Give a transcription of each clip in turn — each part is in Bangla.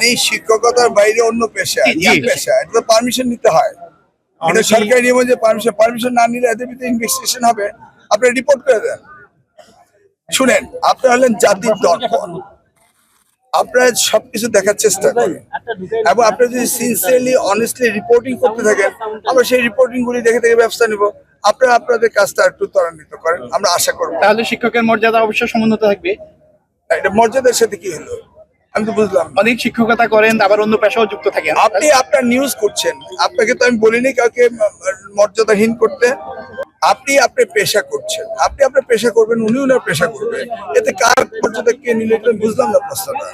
মানে শিক্ষকতার বাইরে অন্য পেশা, পেশা এটা তো পারমিশন নিতে হয়। এটা সরকারি নিয়ম যে পারমিশন না নিলে এদের ভিতরে ইনভেস্টিগেশন হবে। আপনি রিপোর্ট করে দেন। শুনেন, আপনারা হলেন জাতির দর্পণ, আপনারা সবকিছু দেখার চেষ্টা করেন এবং আপনারা যদি সিনসিয়ারলি অনেস্টলি রিপোর্টিং করতে থাকেন, আমরা সেই রিপোর্টিং গুলি দেখে দেখে ব্যবস্থা নিব। আপনারা আপনাদের কাজটা একটু ত্বরান্বিত করেন, আমরা আশা করবো। তাহলে শিক্ষকের মর্যাদা অবশ্যই সমুন্নত থাকবে। এটা মর্যাদার সাথে কি হলো আমি তো বুঝলাম। অনেক শিক্ষকতা করেন, আবার অন্য পেশাও যুক্ত থাকেন। আপনি আপনার নিউজ করছেন, আপনাকে তো আমি বলিনি কাউকে মর্যাদাহীন করতে। আপনি আপনার পেশা করছেন, আপনি আপনার পেশা করবেন, উনি ওনার পেশা করবেন। এতে কার মর্যাদা কে নিলে বুঝলাম না প্রশ্নটা।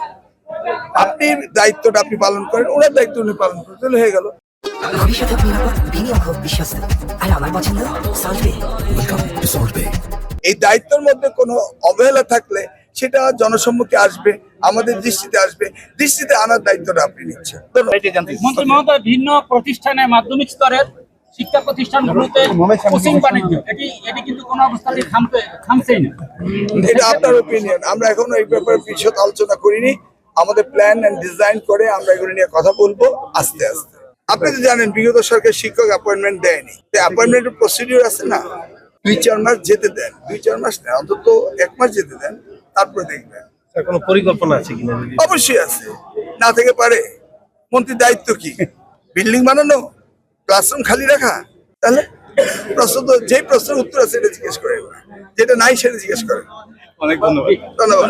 আপনি দায়িত্বটা আপনি পালন করেন, ওনার দায়িত্ব উনি পালন করেন, তাহলে হয়ে গেল। ভবিষ্যৎ হোক নিরাপদ, বিনিয়োগ হোক বিশ্বস্ত, আর আমার পছন্দ সল্টবে। Welcome to সল্টবে। এই দায়িত্বের মধ্যে কোনো অবহেলা থাকলে সেটা জনসম্মুখে আসবে, আমাদের দৃষ্টিতে আসবে। দৃষ্টিতে আনার দায়িত্বটা আপনি নিচ্ছেন। মন্ত্রী মহোদয়, ভিন্ন প্রতিষ্ঠানে মাধ্যমিক স্তরের শিক্ষা প্রতিষ্ঠানগুলোতে কোচিং বাণিজ্য এটি কিন্তু কোনো অবস্থাতেই থামছেই না। এটা আপনার ওপিনিয়ন, আমরা এখনো এই ব্যাপারে বিশদ আলোচনা করিনি। আমাদের প্ল্যান এন্ড ডিজাইন করে আমরা এগুলো নিয়ে কথা বলবো আস্তে আস্তে। আপনি তো জানেন বিগত সরকার শিক্ষক অ্যাপয়েন্টমেন্ট দেয়নি। অ্যাপয়েন্টমেন্টের প্রসিডিউর আছে না, 2-4 মাস যেতে দেন, 2-4 মাস না, অন্তত 1 মাস যেতে দেন, তারপরে দেখবেন। কোনো পরিকল্পনা আছে কিনা? অবশ্যই আছে, না থেকে পারে। মন্ত্রীর দায়িত্ব কি? বিল্ডিং বানানো, ক্লাসরুম খালি রাখা? তাহলে প্রশ্ন তো যেই প্রশ্নের উত্তর আছে সেটা জিজ্ঞেস করেন, যেটা নাই সেটা জিজ্ঞেস করেন। অনেক ধন্যবাদ। ধন্যবাদ।